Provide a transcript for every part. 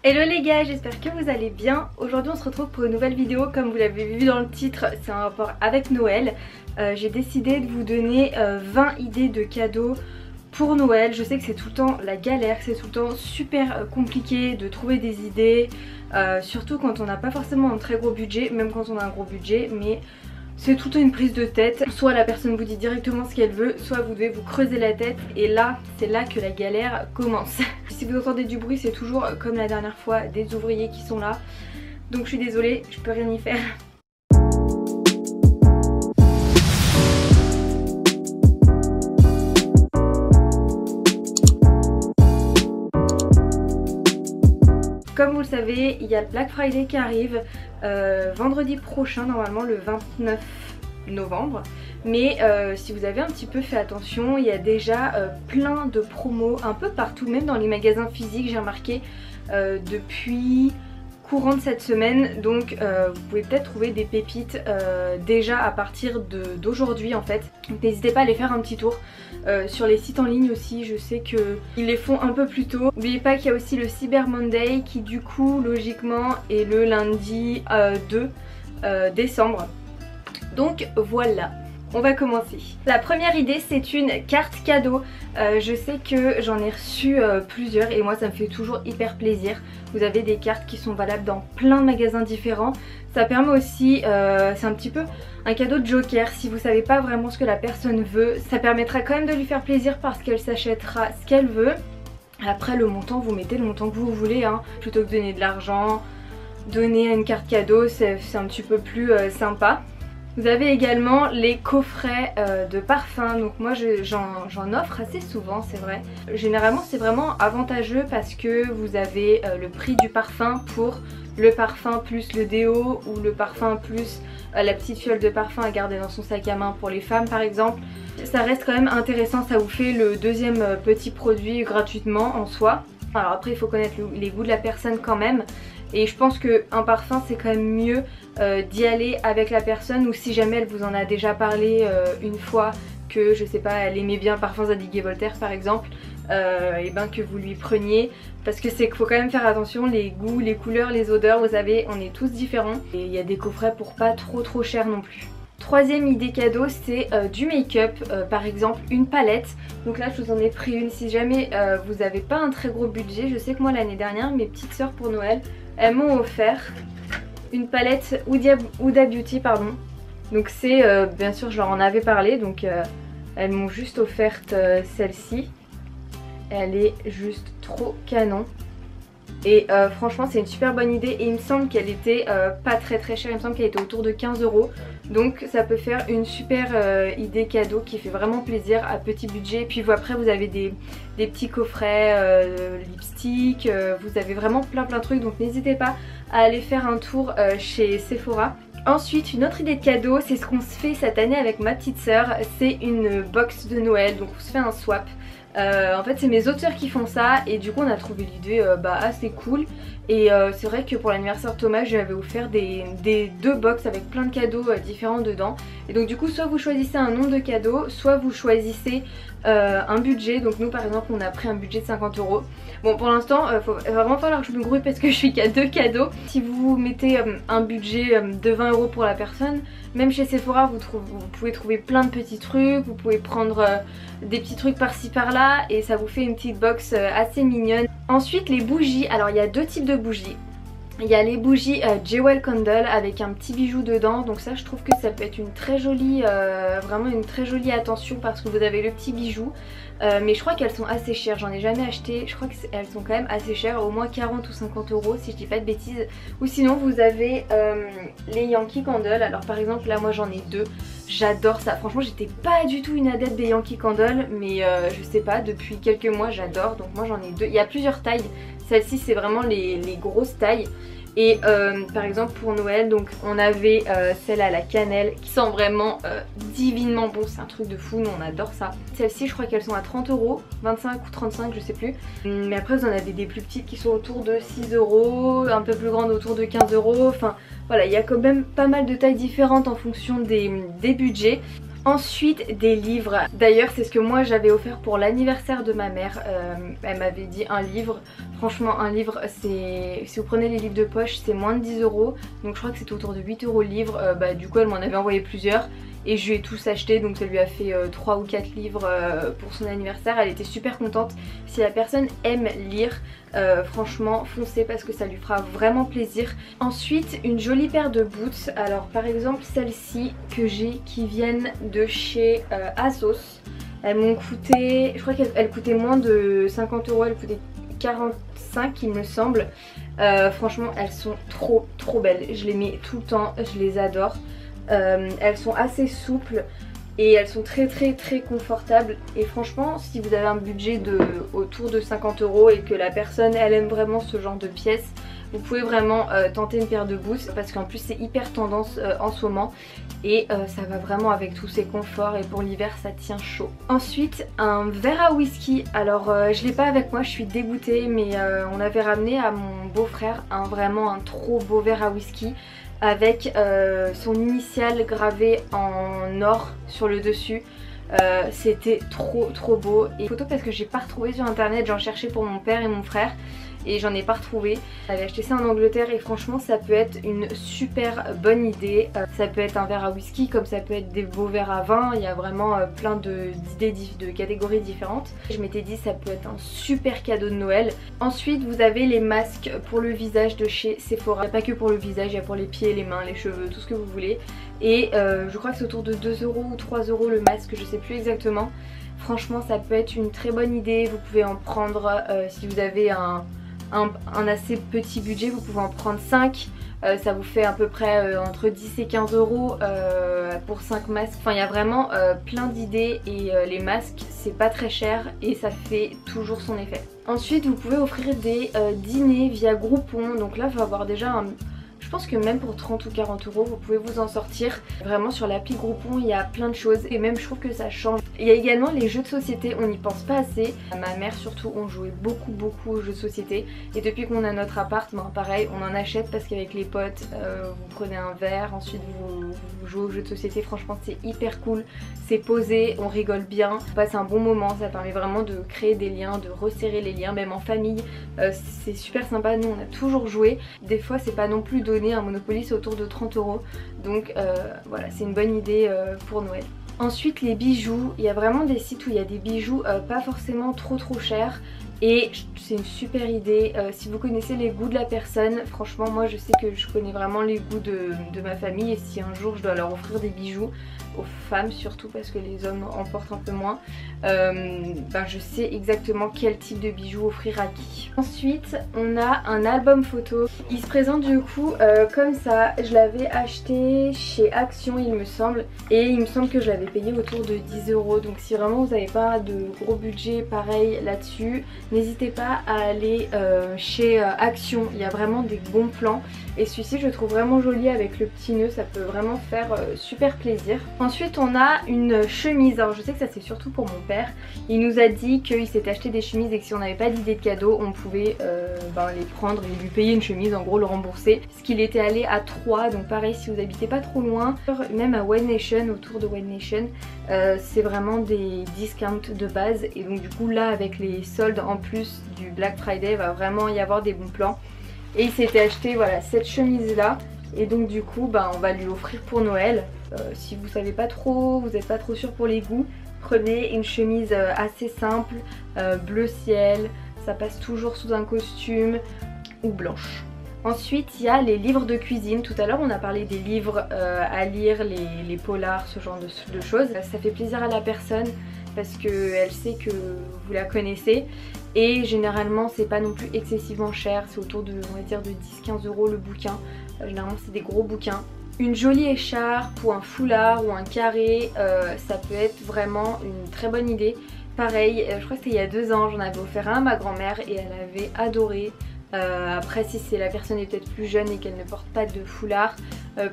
Hello les gars, j'espère que vous allez bien. Aujourd'hui on se retrouve pour une nouvelle vidéo. Comme vous l'avez vu dans le titre, c'est un rapport avec Noël. J'ai décidé de vous donner 20 idées de cadeaux pour Noël. Je sais que c'est tout le temps la galère, c'est tout le temps super compliqué de trouver des idées, surtout quand on n'a pas forcément un très gros budget, même quand on a un gros budget, mais c'est tout le temps une prise de tête. Soit la personne vous dit directement ce qu'elle veut, soit vous devez vous creuser la tête et là, c'est là que la galère commence. Si vous entendez du bruit, c'est toujours comme la dernière fois, des ouvriers qui sont là. Donc je suis désolée, je peux rien y faire. Comme vous le savez, il y a le Black Friday qui arrive vendredi prochain, normalement le 29 novembre. Mais si vous avez un petit peu fait attention, il y a déjà plein de promos un peu partout, même dans les magasins physiques, j'ai remarqué depuis courant de cette semaine. Donc vous pouvez peut-être trouver des pépites déjà à partir d'aujourd'hui en fait. N'hésitez pas à aller faire un petit tour sur les sites en ligne aussi, je sais qu'ils les font un peu plus tôt. N'oubliez pas qu'il y a aussi le Cyber Monday qui du coup logiquement est le lundi 2 décembre. Donc voilà, on va commencer. La première idée, c'est une carte cadeau. Je sais que j'en ai reçu plusieurs et moi ça me fait toujours hyper plaisir. Vous avez des cartes qui sont valables dans plein de magasins différents. Ça permet aussi, c'est un petit peu un cadeau de joker. Si vous savez pas vraiment ce que la personne veut, ça permettra quand même de lui faire plaisir parce qu'elle s'achètera ce qu'elle veut. Après le montant, vous mettez le montant que vous voulez hein. Plutôt que de donner de l'argent, donner une carte cadeau, c'est un petit peu plus sympa. Vous avez également les coffrets de parfum, donc moi j'en offre assez souvent, c'est vrai. Généralement c'est vraiment avantageux parce que vous avez le prix du parfum pour le parfum plus le déo ou le parfum plus la petite fiole de parfum à garder dans son sac à main pour les femmes par exemple. Ça reste quand même intéressant, ça vous fait le deuxième petit produit gratuitement en soi. Alors après il faut connaître les goûts de la personne quand même. Et je pense qu'un parfum c'est quand même mieux d'y aller avec la personne, ou si jamais elle vous en a déjà parlé une fois que je sais pas elle aimait bien Parfums Zadig et Voltaire par exemple, et ben que vous lui preniez, parce que c'est qu'il faut quand même faire attention, les goûts, les couleurs, les odeurs, vous savez on est tous différents et il y a des coffrets pour pas trop cher non plus. Troisième idée cadeau, c'est du make-up, par exemple une palette. Donc là je vous en ai pris une si jamais vous n'avez pas un très gros budget. Je sais que moi l'année dernière mes petites sœurs pour Noël elles m'ont offert une palette Huda Beauty pardon. Donc c'est bien sûr je leur en avais parlé, donc elles m'ont juste offerte celle-ci. Elle est juste trop canon. Et franchement c'est une super bonne idée et il me semble qu'elle était pas très chère, il me semble qu'elle était autour de 15 €. Donc ça peut faire une super idée cadeau qui fait vraiment plaisir à petit budget. Et puis après vous avez des petits coffrets, lipstick, vous avez vraiment plein de trucs. Donc n'hésitez pas à aller faire un tour chez Sephora. Ensuite une autre idée de cadeau, c'est ce qu'on se fait cette année avec ma petite sœur, c'est une box de Noël, donc on se fait un swap. En fait c'est mes autres sœurs qui font ça et du coup on a trouvé l'idée assez cool. Et c'est vrai que pour l'anniversaire de Thomas je lui avais offert des deux box avec plein de cadeaux différents dedans. Et donc du coup soit vous choisissez un nombre de cadeaux, soit vous choisissez un budget. Donc nous par exemple on a pris un budget de 50 €. Bon pour l'instant il va vraiment falloir que je me grouille parce que je suis qu'à 2 cadeaux. Si vous mettez un budget de 20 € pour la personne, même chez Sephora vous pouvez trouver plein de petits trucs. Vous pouvez prendre des petits trucs par-ci par-là et ça vous fait une petite box assez mignonne. Ensuite les bougies, alors il y a deux types de bougies. Il y a les bougies Jewel Candle avec un petit bijou dedans, donc ça je trouve que ça peut être une très jolie, vraiment une très jolie attention parce que vous avez le petit bijou. Mais je crois qu'elles sont assez chères, j'en ai jamais acheté, je crois qu'elles sont quand même assez chères, au moins 40 ou 50 € si je dis pas de bêtises. Ou sinon vous avez les Yankee Candle, alors par exemple là moi j'en ai deux, j'adore ça, franchement j'étais pas du tout une adepte des Yankee Candle mais je sais pas, depuis quelques mois j'adore, donc moi j'en ai deux, il y a plusieurs tailles, celle-ci c'est vraiment les grosses tailles. Et par exemple pour Noël donc on avait celle à la cannelle qui sent vraiment divinement bon, c'est un truc de fou, nous on adore ça. Celles-ci je crois qu'elles sont à 30 €, 25 ou 35 je sais plus. Mais après vous en avez des plus petites qui sont autour de 6 €, un peu plus grandes autour de 15 €. Enfin voilà, il y a quand même pas mal de tailles différentes en fonction des budgets. Ensuite des livres, d'ailleurs c'est ce que moi j'avais offert pour l'anniversaire de ma mère, elle m'avait dit un livre. Franchement un livre, c'est, si vous prenez les livres de poche c'est moins de 10 €, donc je crois que c'était autour de 8 € le livre. Du coup elle m'en avait envoyé plusieurs et je lui ai tous acheté, donc ça lui a fait 3 ou 4 livres pour son anniversaire. Elle était super contente. Si la personne aime lire, franchement foncez parce que ça lui fera vraiment plaisir. Ensuite une jolie paire de boots, alors par exemple celles-ci que j'ai qui viennent de chez ASOS. Elles m'ont coûté, je crois qu'elles coûtaient moins de 50 €, elles coûtaient 45 il me semble. Franchement elles sont trop belles, je les mets tout le temps, je les adore. Elles sont assez souples et elles sont très confortables, et franchement si vous avez un budget de autour de 50 € et que la personne elle aime vraiment ce genre de pièces, vous pouvez vraiment tenter une paire de boots parce qu'en plus c'est hyper tendance en ce moment et ça va vraiment avec tous ces conforts, et pour l'hiver ça tient chaud. Ensuite un verre à whisky, alors je l'ai pas avec moi, je suis dégoûtée, mais on avait ramené à mon beau-frère vraiment un trop beau verre à whisky avec son initiale gravée en or sur le dessus. C'était trop beau, et photo parce que j'ai pas retrouvé sur internet, j'en cherchais pour mon père et mon frère et j'en ai pas retrouvé. J'avais acheté ça en Angleterre et franchement ça peut être une super bonne idée. Ça peut être un verre à whisky comme ça peut être des beaux verres à vin, il y a vraiment plein d'idées de catégories différentes. Je m'étais dit ça peut être un super cadeau de Noël. Ensuite vous avez les masques pour le visage de chez Sephora. Il n'y a pas que pour le visage, il y a pour les pieds, les mains, les cheveux, tout ce que vous voulez. Et je crois que c'est autour de 2 € ou 3 € le masque, je sais plus exactement. Franchement ça peut être une très bonne idée, vous pouvez en prendre si vous avez un assez petit budget, vous pouvez en prendre 5. Ça vous fait à peu près entre 10 et 15 € pour 5 masques. Enfin il y a vraiment plein d'idées, et les masques c'est pas très cher et ça fait toujours son effet. Ensuite vous pouvez offrir des dîners via Groupon, donc là il faut avoir déjà un... Je pense que même pour 30 ou 40 € vous pouvez vous en sortir. Vraiment sur l'appli Groupon il y a plein de choses, et même je trouve que ça change. Il y a également les jeux de société, on n'y pense pas assez. Ma mère surtout, on jouait beaucoup aux jeux de société, et depuis qu'on a notre appart, pareil on en achète parce qu'avec les potes vous prenez un verre, ensuite vous jouez aux jeux de société. Franchement c'est hyper cool, c'est posé, on rigole bien, on passe un bon moment, ça permet vraiment de créer des liens, de resserrer les liens même en famille. C'est super sympa, nous on a toujours joué. Des fois c'est pas non plus donné, un Monopoly c'est autour de 30 €, donc voilà c'est une bonne idée pour Noël. Ensuite les bijoux, il y a vraiment des sites où il y a des bijoux pas forcément trop chers, et c'est une super idée. Si vous connaissez les goûts de la personne, franchement moi je sais que je connais vraiment les goûts de ma famille, et si un jour je dois leur offrir des bijoux, aux femmes surtout parce que les hommes en portent un peu moins, je sais exactement quel type de bijoux offrir à qui. Ensuite on a un album photo, il se présente du coup comme ça. Je l'avais acheté chez Action il me semble, et il me semble que je l'avais payé autour de 10 €. Donc si vraiment vous n'avez pas de gros budget pareil là-dessus, n'hésitez pas à aller chez Action, il y a vraiment des bons plans, et celui-ci je le trouve vraiment joli avec le petit nœud, ça peut vraiment faire super plaisir. Ensuite on a une chemise, alors je sais que ça c'est surtout pour mon père, il nous a dit qu'il s'était acheté des chemises et que si on n'avait pas d'idée de cadeau on pouvait les prendre et lui payer une chemise, en gros le rembourser, parce qu'il était allé à Troyes, donc pareil si vous habitez pas trop loin, même à One Nation, autour de One Nation, c'est vraiment des discounts de base, et donc du coup là avec les soldes en plus du Black Friday il va vraiment y avoir des bons plans, et il s'était acheté voilà cette chemise là. Et donc du coup on va lui offrir pour Noël. Si vous savez pas trop, vous n'êtes pas trop sûr pour les goûts, prenez une chemise assez simple, bleu ciel, ça passe toujours sous un costume, ou blanche. Ensuite il y a les livres de cuisine. Tout à l'heure on a parlé des livres à lire, les polars, ce genre de choses. Ça fait plaisir à la personne parce qu'elle sait que vous la connaissez, et généralement c'est pas non plus excessivement cher, c'est autour de on va dire de 10-15 € le bouquin. Généralement c'est des gros bouquins. Une jolie écharpe ou un foulard ou un carré, ça peut être vraiment une très bonne idée. Pareil, je crois que c'était il y a 2 ans, j'en avais offert un à ma grand-mère et elle avait adoré. Après si la personne est peut-être plus jeune et qu'elle ne porte pas de foulard,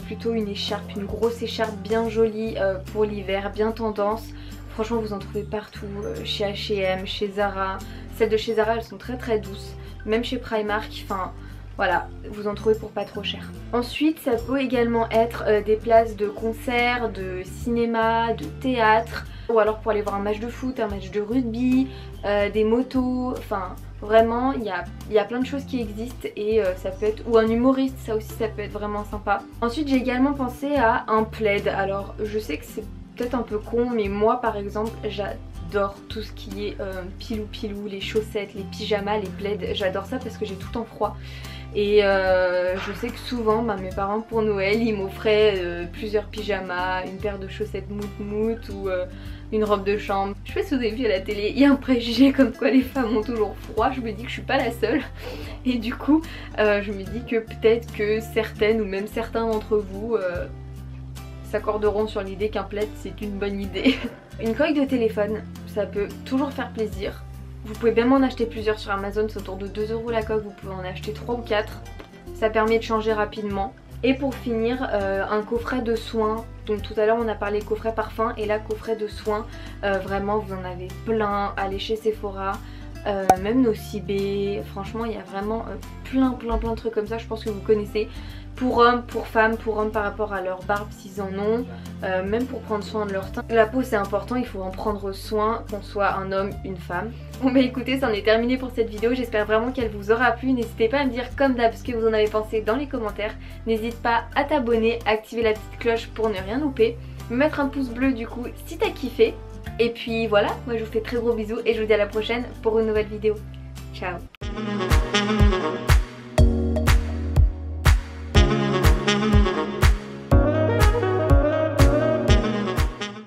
plutôt une écharpe, une grosse écharpe bien jolie pour l'hiver, bien tendance. Franchement vous en trouvez partout, chez H&M, chez Zara. Celles de chez Zara elles sont très douces, même chez Primark, enfin Voilà, vous en trouvez pour pas trop cher. Ensuite, ça peut également être des places de concert, de cinéma, de théâtre, ou alors pour aller voir un match de foot, un match de rugby, des motos, enfin vraiment il y a plein de choses qui existent et ça peut être, ou un humoriste, ça aussi ça peut être vraiment sympa. Ensuite j'ai également pensé à un plaid. Alors je sais que c'est peut-être un peu con, mais moi par exemple j'adore tout ce qui est pilou, les chaussettes, les pyjamas, les plaids, j'adore ça parce que j'ai tout en froid. Et je sais que souvent mes parents pour Noël ils m'offraient plusieurs pyjamas, une paire de chaussettes mout ou une robe de chambre. Je sais pas si vous avez vu à la télé, il y a un préjugé comme quoi les femmes ont toujours froid. Je me dis que je suis pas la seule. Et du coup je me dis que peut-être que certaines ou même certains d'entre vous s'accorderont sur l'idée qu'un plaid c'est une bonne idée. Une coque de téléphone, ça peut toujours faire plaisir. Vous pouvez même en acheter plusieurs sur Amazon, c'est autour de 2 € la coque, vous pouvez en acheter 3 ou 4. Ça permet de changer rapidement. Et pour finir, un coffret de soins. Donc tout à l'heure on a parlé coffret parfum et là coffret de soins. Vraiment vous en avez plein, allez chez Sephora, même Nocibé. Franchement il y a vraiment plein de trucs comme ça, je pense que vous connaissez. Pour hommes, pour femmes, pour hommes par rapport à leur barbe s'ils en ont, même pour prendre soin de leur teint. La peau c'est important, il faut en prendre soin, qu'on soit un homme, une femme. Bon bah écoutez, c'en est terminé pour cette vidéo, j'espère vraiment qu'elle vous aura plu. N'hésitez pas à me dire comme d'hab ce que vous en avez pensé dans les commentaires. N'hésite pas à t'abonner, activer la petite cloche pour ne rien louper, me mettre un pouce bleu du coup si t'as kiffé. Et puis voilà, moi je vous fais très gros bisous et je vous dis à la prochaine pour une nouvelle vidéo. Ciao.